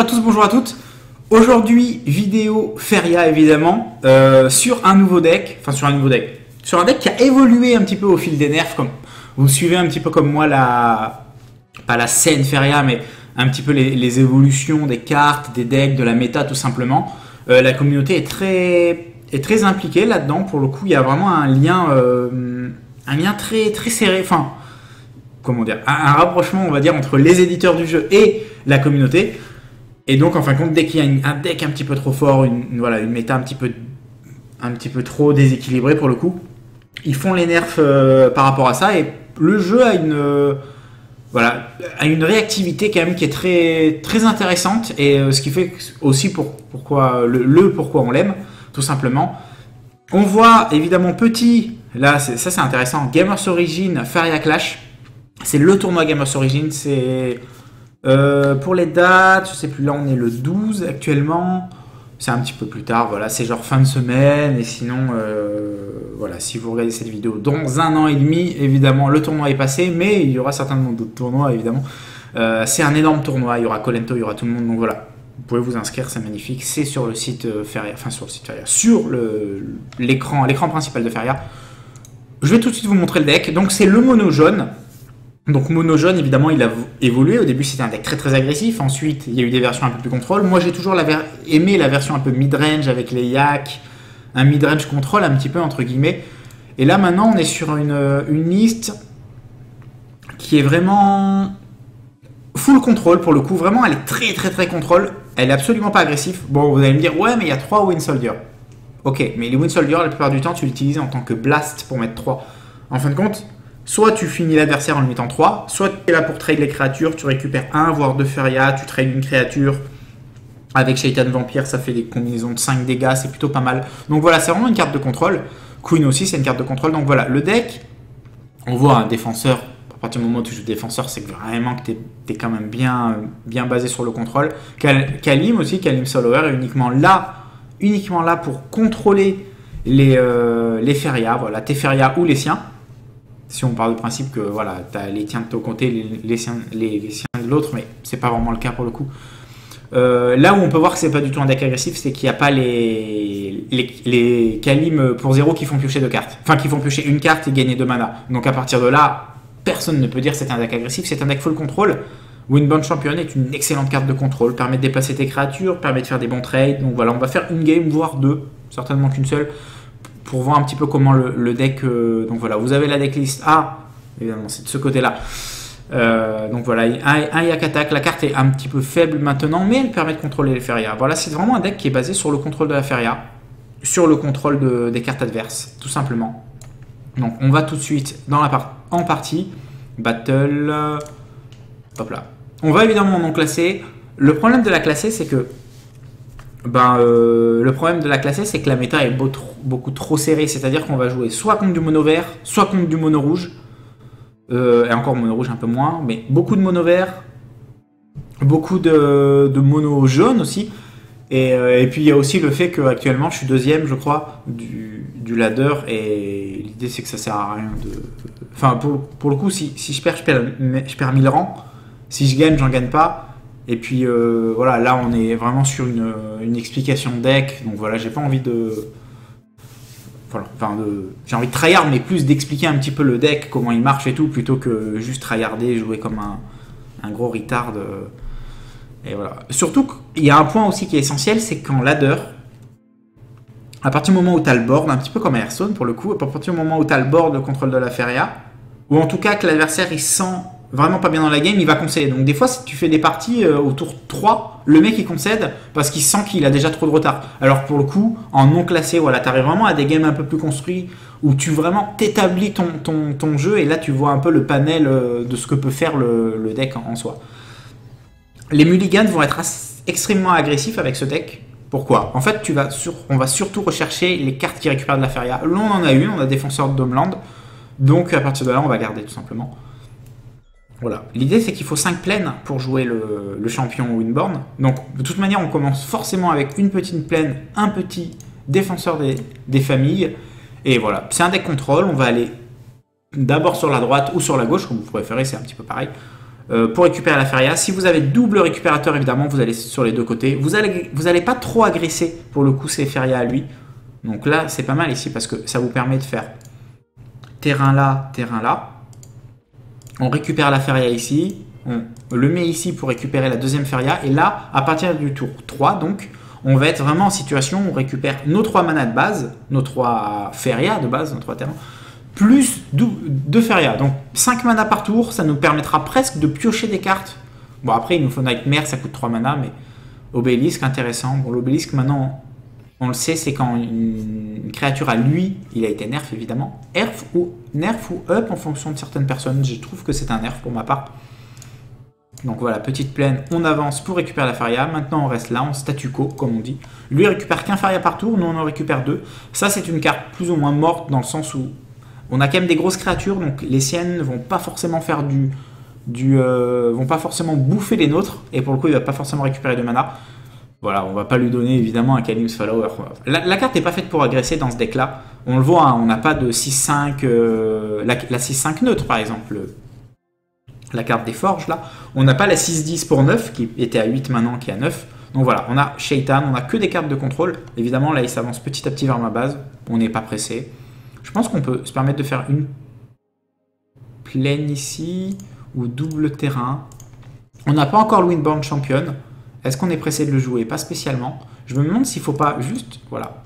Bonjour à tous, bonjour à toutes. Aujourd'hui, vidéo Feria évidemment, sur un nouveau deck, sur un deck qui a évolué un petit peu au fil des nerfs, comme vous suivez un petit peu comme moi pas la scène Feria, mais un petit peu les évolutions des cartes, des decks, de la méta tout simplement. La communauté est très impliquée là-dedans. Pour le coup, il y a vraiment un lien très très serré, enfin comment dire, un rapprochement on va dire entre les éditeurs du jeu et la communauté. Et donc, en fin de compte, dès qu'il y a un deck un petit peu trop fort, une méta un petit peu trop déséquilibrée pour le coup, ils font les nerfs par rapport à ça. Et le jeu a une réactivité quand même qui est très, très intéressante. Et ce qui fait aussi pourquoi on l'aime, tout simplement. On voit évidemment petit, là ça c'est intéressant, Gamers Origin Feria Clash. C'est le tournoi Gamers Origin, c'est... pour les dates, je sais plus, là on est le 12 actuellement, c'est un petit peu plus tard, voilà, c'est genre fin de semaine, et sinon, voilà, si vous regardez cette vidéo dans 1 an et demi, évidemment, le tournoi est passé, mais il y aura certainement d'autres tournois, évidemment. C'est un énorme tournoi, il y aura Colento, il y aura tout le monde, donc voilà, vous pouvez vous inscrire, c'est magnifique, c'est sur le site Feria, sur l'écran principal de Feria. Je vais tout de suite vous montrer le deck, donc c'est le mono jaune. Donc mono jaune, évidemment, il a évolué. Au début, c'était un deck très très agressif. Ensuite, il y a eu des versions un peu plus contrôle. Moi, j'ai toujours aimé la version un peu mid-range avec les yaks, un mid-range contrôle un petit peu entre guillemets. Et là, maintenant, on est sur une liste qui est vraiment full contrôle pour le coup. Vraiment, elle est très très très contrôle. Elle est absolument pas agressive. Bon, vous allez me dire, ouais, mais il y a 3 Wind Soldier. Ok, mais les Wind Soldier, la plupart du temps, tu l'utilises en tant que blast pour mettre 3. En fin de compte, soit tu finis l'adversaire en le mettant 3, soit tu es là pour trade les créatures, tu récupères 1 voire 2 Feria, tu trades une créature. Avec Shaitan Vampire, ça fait des combinaisons de 5 dégâts, c'est plutôt pas mal. Donc voilà, c'est vraiment une carte de contrôle. Queen aussi, c'est une carte de contrôle. Donc voilà, le deck, on voit un défenseur. À partir du moment où tu joues défenseur, c'est vraiment que tu es quand même bien basé sur le contrôle. Kalim aussi, Kalim Solower est uniquement là pour contrôler les Feria, voilà, tes Feria ou les siens. Si on part du principe que voilà, tu as les tiens de ton côté, les siens de l'autre, mais c'est pas vraiment le cas pour le coup. Là où on peut voir que c'est pas du tout un deck agressif, c'est qu'il n'y a pas les Kalim pour 0 qui font piocher 2 cartes. Enfin, qui font piocher une carte et gagner 2 mana. Donc à partir de là, personne ne peut dire que c'est un deck agressif, c'est un deck full contrôle. Windbound Champion est une excellente carte de contrôle, permet de déplacer tes créatures, permet de faire des bons trades. Donc voilà, on va faire une game, voire 2, certainement qu'une seule, pour voir un petit peu comment le deck... donc voilà, vous avez la decklist A, évidemment c'est de ce côté-là. Donc voilà, un yak attack, la carte est un petit peu faible maintenant, mais elle permet de contrôler les Feria. Voilà, c'est vraiment un deck qui est basé sur le contrôle de la Feria, sur le contrôle des cartes adverses, tout simplement. Donc on va tout de suite en partie, battle, hop là. On va évidemment non classer. Le problème de la classer, c'est que la méta est beaucoup trop serrée, c'est-à-dire qu'on va jouer soit contre du mono vert, soit contre du mono rouge, et encore mono rouge un peu moins, mais beaucoup de mono vert, beaucoup de mono jaune aussi, et puis il y a aussi le fait qu'actuellement je suis deuxième, je crois, du ladder, et l'idée c'est que ça sert à rien de... Enfin, pour le coup, si je perds 1000 rangs, si je gagne, j'en gagne pas. Et puis voilà, là on est vraiment sur une explication de deck, donc voilà, j'ai pas envie de... Voilà, j'ai envie de tryhard, mais plus d'expliquer un petit peu le deck, comment il marche et tout, plutôt que juste tryharder, jouer comme un gros retard. Et voilà. Surtout qu'il y a un point aussi qui est essentiel, c'est qu'en ladder, à partir du moment où tu as le board, un petit peu comme à Hearthstone pour le coup, à partir du moment où tu as le board, le contrôle de la Feria, ou en tout cas que l'adversaire il sent vraiment pas bien dans la game, il va concéder. Donc des fois, si tu fais des parties au tour 3, le mec il concède parce qu'il sent qu'il a déjà trop de retard. Alors pour le coup, en non classé, voilà, tu arrives vraiment à des games un peu plus construits où tu vraiment t'établis ton jeu et là tu vois un peu le panel de ce que peut faire le deck en soi. Les mulligans vont être extrêmement agressifs avec ce deck. Pourquoi? En fait, on va surtout rechercher les cartes qui récupèrent de la Feria. Là, on en a une, on a défenseur de Domeland. Donc à partir de là, on va garder tout simplement. Voilà. L'idée, c'est qu'il faut 5 plaines pour jouer le champion Windborn. Donc, de toute manière, on commence forcément avec une petite plaine, un petit défenseur des familles. Et voilà. C'est un deck contrôle. On va aller d'abord sur la droite ou sur la gauche, comme vous préférez, c'est un petit peu pareil. pour récupérer la feria. Si vous avez double récupérateur, évidemment, vous allez sur les deux côtés. Vous allez pas trop agresser, pour le coup, ces ferias à lui. Donc là, c'est pas mal ici, parce que ça vous permet de faire terrain là, terrain là. On récupère la feria ici. On le met ici pour récupérer la deuxième feria. Et là, à partir du tour 3, donc, on va être vraiment en situation où on récupère nos 3 manas de base, nos 3 feria de base, nos 3 terrains, plus 2 feria. Donc 5 manas par tour, ça nous permettra presque de piocher des cartes. Bon, après, il nous faut Nightmare, ça coûte 3 manas, mais Obélisque, intéressant. Bon, l'Obélisque, maintenant, on le sait, c'est quand une créature à lui, il a été nerf, évidemment. Nerf ou up en fonction de certaines personnes. Je trouve que c'est un nerf pour ma part. Donc voilà, petite plaine, on avance pour récupérer la feria. Maintenant, on reste là, en statu quo, comme on dit. Lui, il récupère qu'un feria par tour, nous, on en récupère 2. Ça, c'est une carte plus ou moins morte, dans le sens où on a quand même des grosses créatures, donc les siennes ne vont pas forcément faire vont pas forcément bouffer les nôtres, et pour le coup, il va pas forcément récupérer de mana. Voilà, on va pas lui donner, évidemment, un Kalim's Follower. La carte n'est pas faite pour agresser dans ce deck-là. On le voit, hein, on n'a pas de 6-5... la 6-5 neutre, par exemple. La carte des forges là, on n'a pas la 6-10 pour 9 qui était à 8 maintenant, qui est à 9. Donc voilà, on a Shaitan, on a que des cartes de contrôle. Évidemment là il s'avance petit à petit vers ma base, on n'est pas pressé. Je pense qu'on peut se permettre de faire une plaine ici, ou double terrain. On n'a pas encore le Windborn Champion. Est-ce qu'on est pressé de le jouer? Pas spécialement. Je me demande s'il ne faut pas juste, voilà.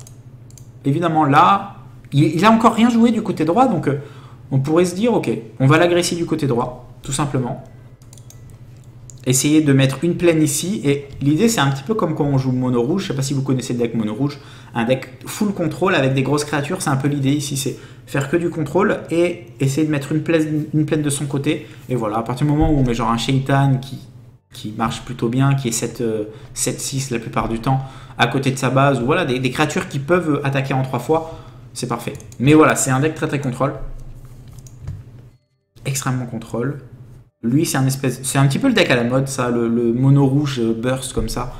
Évidemment là, il n'a encore rien joué du côté droit, donc on pourrait se dire ok, on va l'agresser du côté droit. Tout simplement. Essayer de mettre une plaine ici. Et l'idée, c'est un petit peu comme quand on joue mono rouge. Je ne sais pas si vous connaissez le deck mono rouge. Un deck full contrôle avec des grosses créatures. C'est un peu l'idée ici. C'est faire que du contrôle et essayer de mettre une plaine de son côté. Et voilà, à partir du moment où on met genre un Shaitan qui marche plutôt bien, qui est 7-6 la plupart du temps, à côté de sa base, ou voilà, des créatures qui peuvent attaquer en 3 fois, c'est parfait. Mais voilà, c'est un deck très contrôle. Extrêmement contrôle. Lui, c'est un petit peu le deck à la mode, ça, le mono rouge burst comme ça.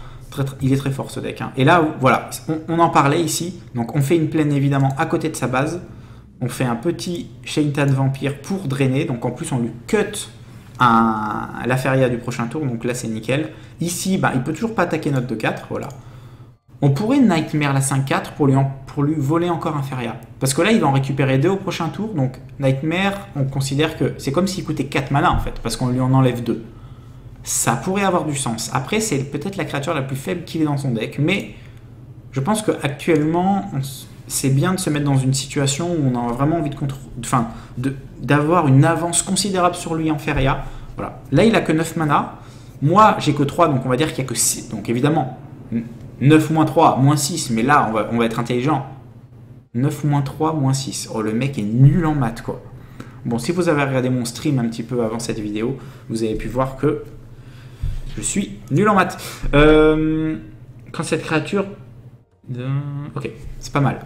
Il est très fort ce deck. Hein. Et là, voilà, on en parlait ici. Donc, on fait une plaine évidemment à côté de sa base. On fait un petit Shaitan Vampire pour drainer. Donc, en plus, on lui cut la feria du prochain tour. Donc là, c'est nickel. Ici, bah, il peut toujours pas attaquer notre 2-4. Voilà. On pourrait Nightmare la 5-4 pour lui voler encore un feria. Parce que là, il va en récupérer 2 au prochain tour. Donc, Nightmare, on considère que c'est comme s'il coûtait 4 mana en fait. Parce qu'on lui en enlève 2. Ça pourrait avoir du sens. Après, c'est peut-être la créature la plus faible qu'il ait dans son deck. Mais je pense qu'actuellement, c'est bien de se mettre dans une situation où on a vraiment envie d'avoir une avance considérable sur lui en feria. Voilà. Là, il a que 9 mana. Moi, j'ai que 3, donc on va dire qu'il n'y a que 6. Donc évidemment... 9 moins 3, moins 6, mais là, on va être intelligent. 9 moins 3, moins 6. Oh, le mec est nul en maths, quoi. Bon, si vous avez regardé mon stream un petit peu avant cette vidéo, vous avez pu voir que je suis nul en maths. Quand cette créature... Ok, c'est pas mal.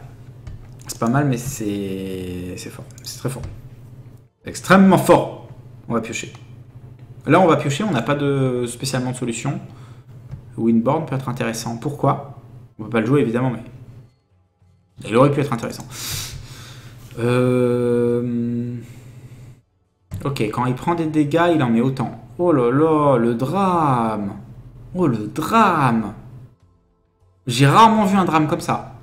C'est pas mal, mais c'est fort. C'est très fort. Extrêmement fort. On va piocher. Là, on va piocher, on n'a pas spécialement de solution. Windborn peut être intéressant. Pourquoi? On ne peut pas le jouer évidemment, mais il aurait pu être intéressant. Ok, quand il prend des dégâts, il en met autant. Oh là là, le drame. Oh le drame. J'ai rarement vu un drame comme ça.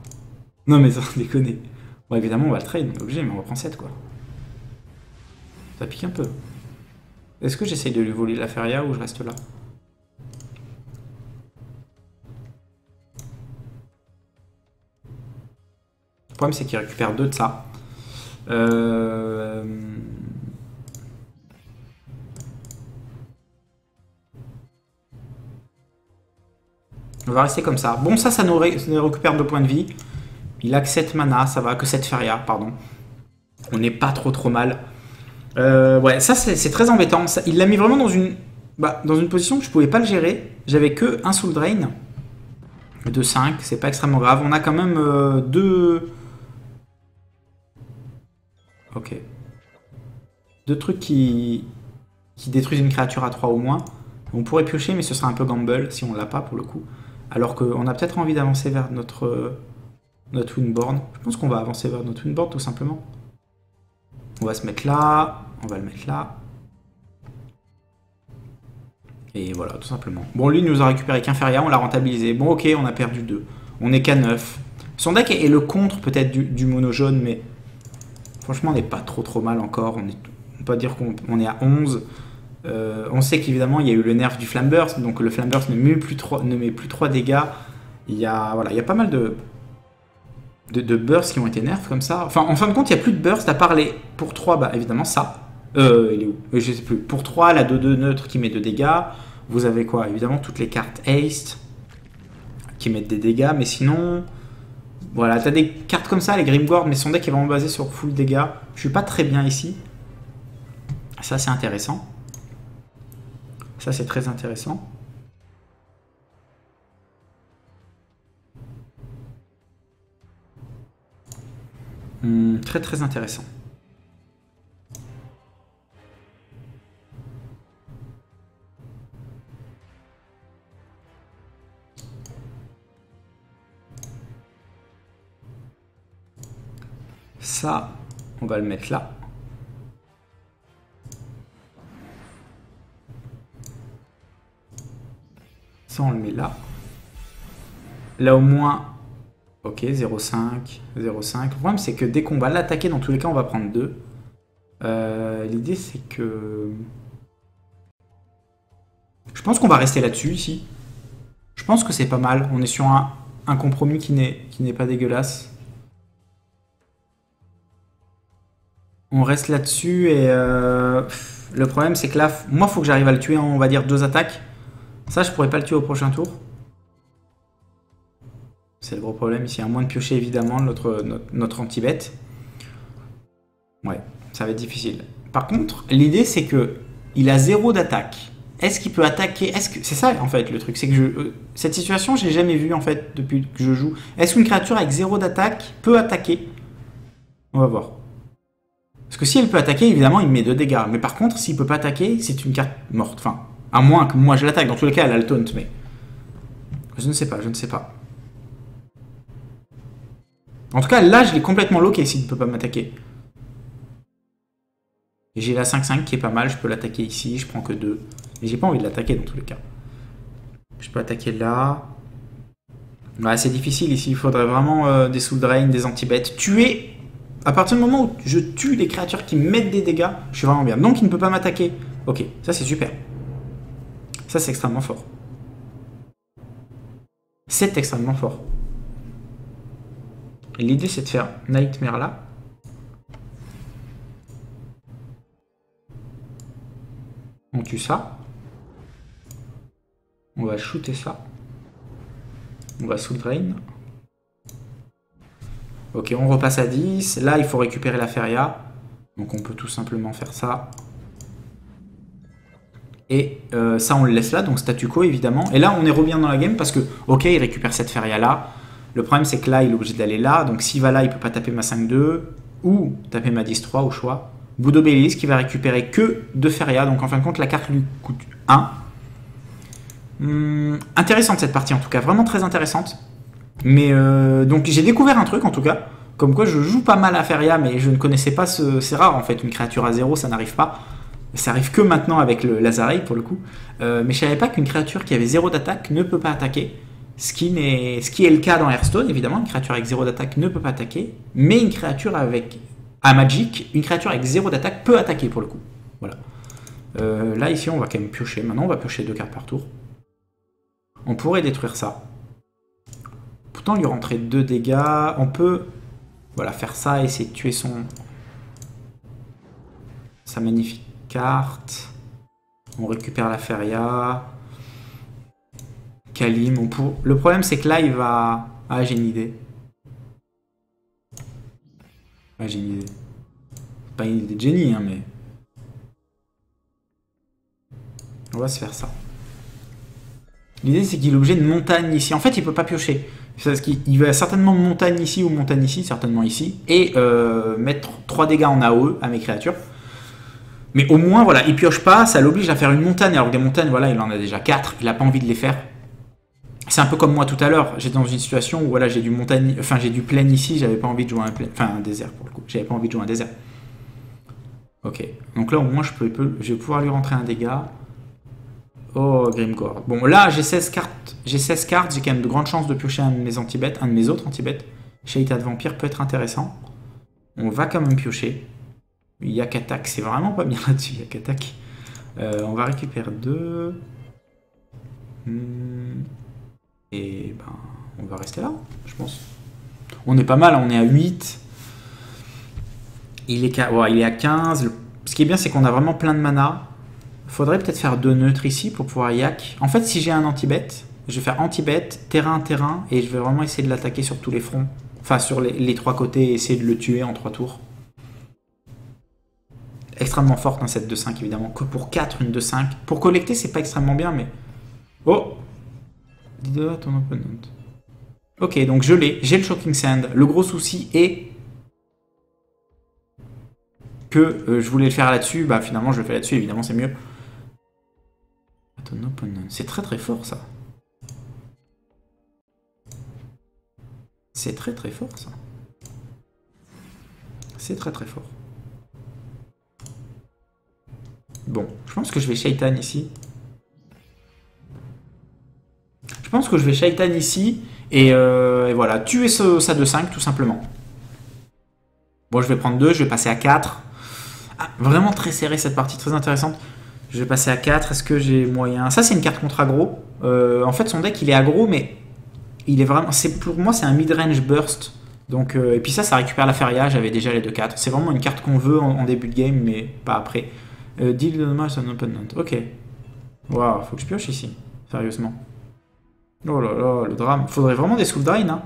Non mais sans déconner. Bon évidemment on va le trade, on est obligé, mais on reprend 7 quoi. Ça pique un peu. Est-ce que j'essaye de lui voler la feria ou je reste là? Le problème, c'est qu'il récupère 2 de ça. On va rester comme ça. Bon, ça nous récupère 2 points de vie. Il a que 7 mana, ça va, que 7 feria, pardon. On n'est pas trop mal. Ouais, ça, c'est très embêtant. Ça, il l'a mis vraiment dans une position que je pouvais pas le gérer. J'avais que un Soul Drain. De 5, c'est pas extrêmement grave. On a quand même 2... Ok. 2 trucs qui détruisent une créature à 3 au moins. On pourrait piocher, mais ce serait un peu gamble si on l'a pas pour le coup. Alors qu'on a peut-être envie d'avancer vers notre Windborn. Je pense qu'on va avancer vers notre Windborn tout simplement. On va se mettre là. On va le mettre là. Et voilà, tout simplement. Bon, lui, il nous a récupéré qu'un Feria, on l'a rentabilisé. Bon, ok, on a perdu 2. On est qu'à 9. Son deck est le contre peut-être du mono jaune, mais franchement, on n'est pas trop mal encore. On peut pas dire qu'on est à 11. On sait qu'évidemment, il y a eu le nerf du Flamburst, donc le Flamburst ne met plus 3 dégâts. Il y a pas mal de bursts qui ont été nerfs comme ça. Enfin, en fin de compte, il n'y a plus de bursts à part les... Pour 3, bah évidemment, ça. Il est où? Je sais plus. Pour 3, la 2-2 neutre qui met 2 dégâts. Vous avez quoi? Évidemment, toutes les cartes Haste qui mettent des dégâts, mais sinon... Voilà, t'as des cartes comme ça, les Grimgord, mais son deck est vraiment basé sur full dégâts. Je suis pas très bien ici. Ça, c'est intéressant. Ça, c'est très intéressant. Très intéressant. Ça, on va le mettre là. Ça, on le met là. Là, au moins... Ok, 0,5, 0,5. Le problème, c'est que dès qu'on va l'attaquer, dans tous les cas, on va prendre 2. L'idée, c'est que... Je pense qu'on va rester là-dessus, ici. Je pense que c'est pas mal. On est sur un compromis qui n'est pas dégueulasse. On reste là-dessus et... le problème, c'est que là, moi, il faut que j'arrive à le tuer en, on va dire, 2 attaques. Ça, je pourrais pas le tuer au prochain tour. C'est le gros problème ici. À moins de piocher, évidemment, notre anti-bête. Ouais, ça va être difficile. Par contre, l'idée, c'est que il a 0 d'attaque. Est-ce qu'il peut attaquer? C'est ça, en fait, le truc. C'est que cette situation, je l'ai jamais vue, en fait, depuis que je joue. Est-ce qu'une créature avec 0 d'attaque peut attaquer? On va voir. Parce que si elle peut attaquer, évidemment, il met 2 dégâts. Mais par contre, s'il peut pas attaquer, c'est une carte morte. Enfin, à moins que moi je l'attaque. Dans tous les cas, elle a le taunt, mais... Je ne sais pas, je ne sais pas. En tout cas, là, je l'ai complètement loqué s'il ne peut pas m'attaquer. Et j'ai la 5-5 qui est pas mal. Je peux l'attaquer ici. Je prends que 2. Et j'ai pas envie de l'attaquer dans tous les cas. Je peux attaquer là. Ouais, c'est difficile ici. Il faudrait vraiment des Soul Drain, des anti-bêtes. Tuer... À partir du moment où je tue les créatures qui mettent des dégâts, je suis vraiment bien. Donc, il ne peut pas m'attaquer. Ok, ça c'est super. Ça, c'est extrêmement fort. C'est extrêmement fort. L'idée, c'est de faire Nightmare là. On tue ça. On va shooter ça. On va Soul Drain. Ok, on repasse à 10. Là, il faut récupérer la Feria. Donc, on peut tout simplement faire ça. Et ça, on le laisse là. Donc, statu quo, évidemment. Et là, on est revient dans la game parce que, ok, il récupère cette Feria là. Le problème, c'est que là, il est obligé d'aller là. Donc, s'il va là, il ne peut pas taper ma 5-2 ou taper ma 10-3 au choix. Boudobélis qui va récupérer que 2 Feria. Donc, en fin de compte, la carte lui coûte 1. Intéressante cette partie, en tout cas. Vraiment très intéressante. Mais donc j'ai découvert un truc en tout cas, comme quoi je joue pas mal à Feria, mais je ne connaissais pas c'est rare en fait, une créature à 0, ça n'arrive pas. Ça arrive que maintenant avec le Lazarate pour le coup. Mais je savais pas qu'une créature qui avait 0 d'attaque ne peut pas attaquer. Ce qui est le cas dans Hearthstone, évidemment, une créature avec 0 d'attaque ne peut pas attaquer, mais une créature avec... À Magic, une créature avec 0 d'attaque peut attaquer pour le coup. Voilà. Là ici on va quand même piocher, maintenant on va piocher 2 cartes par tour. On pourrait détruire ça. Pourtant, lui rentrer 2 dégâts. On peut voilà, faire ça, essayer de tuer sa magnifique carte. On récupère la Feria. Kalim. Le problème, c'est que là, il va... Ah, j'ai une idée. Ah, j'ai une idée. Pas une idée de génie, hein, mais... On va se faire ça. L'idée, c'est qu'il est obligé de montagne ici. En fait, il peut pas piocher. Parce qu'il va certainement montagne ici ou montagne ici, certainement ici, et mettre 3 dégâts en AOE à mes créatures. Mais au moins, voilà, il pioche pas, ça l'oblige à faire une montagne, alors que des montagnes, voilà, il en a déjà 4, il a pas envie de les faire. C'est un peu comme moi tout à l'heure, j'étais dans une situation où voilà, j'ai du montagne, enfin j'ai du plaine ici, j'avais pas envie de jouer un désert pour le coup, j'avais pas envie de jouer un désert. Ok, donc là au moins je vais pouvoir lui rentrer un dégât. Oh, Grimgore. Bon, là, j'ai 16 cartes. J'ai 16 cartes. J'ai quand même de grandes chances de piocher un de mes anti-bêtes. Un de mes autres anti-bêtes. Shaita de Vampire peut être intéressant. On va quand même piocher. Yak attaque, c'est vraiment pas bien là-dessus. Yak attaque. On va récupérer 2. Et ben, on va rester là, je pense. On est pas mal, on est à 8. Il est à 15. Ce qui est bien, c'est qu'on a vraiment plein de mana. Faudrait peut-être faire 2 neutres ici pour pouvoir yak. En fait, si j'ai un anti-bête, je vais faire anti-bête, terrain, terrain, et je vais vraiment essayer de l'attaquer sur tous les fronts. Enfin, sur les 3 côtés, et essayer de le tuer en 3 tours. Extrêmement forte, hein, cette 2-5, évidemment. Que pour 4, une 2-5. Pour collecter, c'est pas extrêmement bien, mais... Oh! Dis-le à ton opponent. Ok, donc je l'ai. J'ai le Shocking Sand. Le gros souci est... que je voulais le faire là-dessus. Bah, finalement, je le fais là-dessus, évidemment, c'est mieux. Ton opponent. C'est très très fort, ça. C'est très très fort, ça. C'est très très fort. Bon, je pense que je vais Shaitan ici. Je pense que je vais Shaitan ici. Et voilà, tuer sa 2-5, tout simplement. Bon, je vais prendre 2, je vais passer à 4. Ah, vraiment très serré cette partie, très intéressante. Je vais passer à 4, est-ce que j'ai moyen... Ça, c'est une carte contre aggro. En fait, son deck, il est aggro, mais il est vraiment... Pour moi, c'est un mid-range burst. Donc, et puis ça récupère la Feria, j'avais déjà les 2-4. C'est vraiment une carte qu'on veut en début de game, mais pas après. Deal the damage on opponent. Ok. Waouh, faut que je pioche ici. Sérieusement. Oh là là, le drame. Faudrait vraiment des soul drain, hein.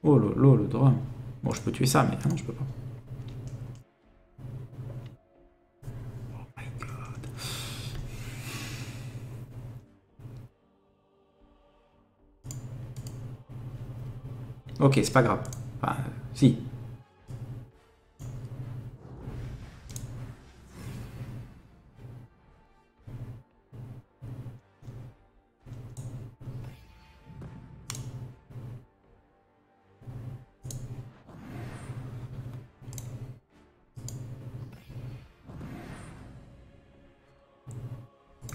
Oh là là, le drame. Bon, je peux tuer ça, mais non, je peux pas. Oh my god. Ok, c'est pas grave. Enfin, si.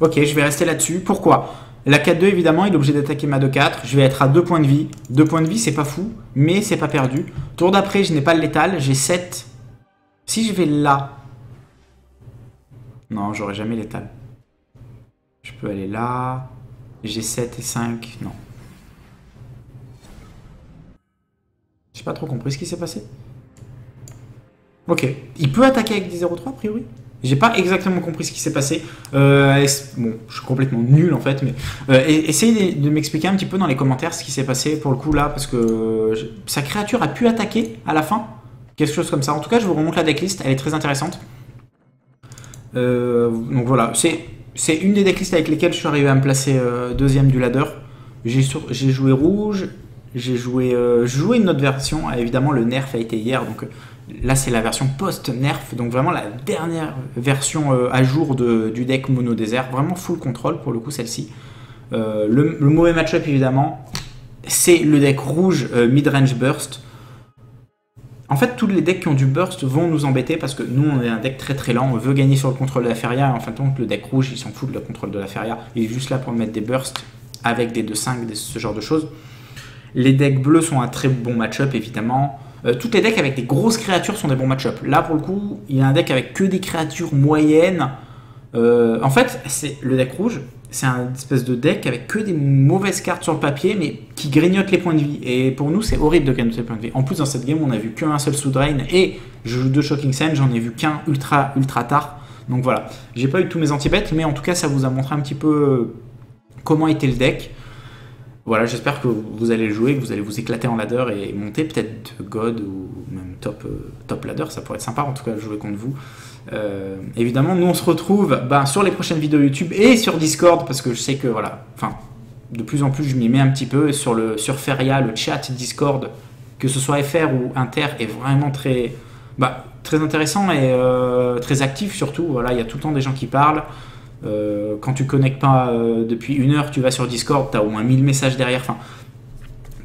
Ok, je vais rester là-dessus. Pourquoi? La 4-2, évidemment, il est obligé d'attaquer ma 2-4. Je vais être à 2 points de vie. 2 points de vie, c'est pas fou, mais c'est pas perdu. Tour d'après, je n'ai pas le létal. J'ai 7. Si je vais là... Non, j'aurai jamais létal. Je peux aller là. J'ai 7 et 5. Non. J'ai pas trop compris ce qui s'est passé. Ok. Il peut attaquer avec 10-0-3, a priori? J'ai pas exactement compris ce qui s'est passé. Bon, je suis complètement nul en fait, mais essayez de m'expliquer un petit peu dans les commentaires ce qui s'est passé pour le coup là, parce que sa créature a pu attaquer à la fin, quelque chose comme ça. En tout cas, je vous remonte la decklist, elle est très intéressante. Donc voilà, c'est une des decklists avec lesquelles je suis arrivé à me placer deuxième du ladder. J'ai joué rouge, j'ai joué une autre version. Évidemment, le nerf a été hier, donc là c'est la version post-nerf, donc vraiment la dernière version à jour du deck mono désert, vraiment full control pour le coup celle-ci. Le mauvais match-up évidemment, c'est le deck rouge mid-range burst. En fait, tous les decks qui ont du burst vont nous embêter parce que nous, on est un deck très très lent. On veut gagner sur le contrôle de la Feria. Et en fin de compte, le deck rouge, il s'en fout de la contrôle de la Feria. Il est juste là pour mettre des bursts avec des 2-5, ce genre de choses. Les decks bleus sont un très bon match-up, évidemment. Toutes les decks avec des grosses créatures sont des bons match-up. Là, pour le coup, il y a un deck avec que des créatures moyennes. En fait, c'est le deck rouge. C'est un espèce de deck avec que des mauvaises cartes sur le papier, mais qui grignotent les points de vie. Et pour nous, c'est horrible de grignoter les points de vie. En plus, dans cette game, on a vu qu'un seul Souldrain et je joue 2 Shocking Sand, j'en ai vu qu'un ultra tard. Donc voilà, j'ai pas eu tous mes anti-bêtes, mais en tout cas, ça vous a montré un petit peu comment était le deck. Voilà, j'espère que vous allez le jouer, que vous allez vous éclater en ladder et monter peut-être God ou même top ladder, ça pourrait être sympa en tout cas de jouer contre vous. Évidemment, nous on se retrouve sur les prochaines vidéos YouTube et sur Discord parce que je sais que voilà, enfin de plus en plus je m'y mets un petit peu sur Feria, le chat Discord, que ce soit FR ou Inter est vraiment très intéressant et très actif surtout. Voilà, il y a tout le temps des gens qui parlent. Quand tu connectes pas depuis 1 heure, tu vas sur Discord, tu as au moins 1000 messages derrière. Enfin,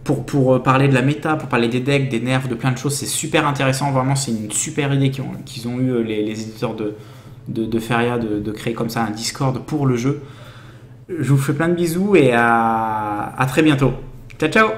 pour parler de la méta, pour parler des decks, des nerfs, de plein de choses, c'est super intéressant. Vraiment, c'est une super idée qu'ils ont eu les éditeurs de Feria de créer comme ça un Discord pour le jeu. Je vous fais plein de bisous et à très bientôt. Ciao, ciao!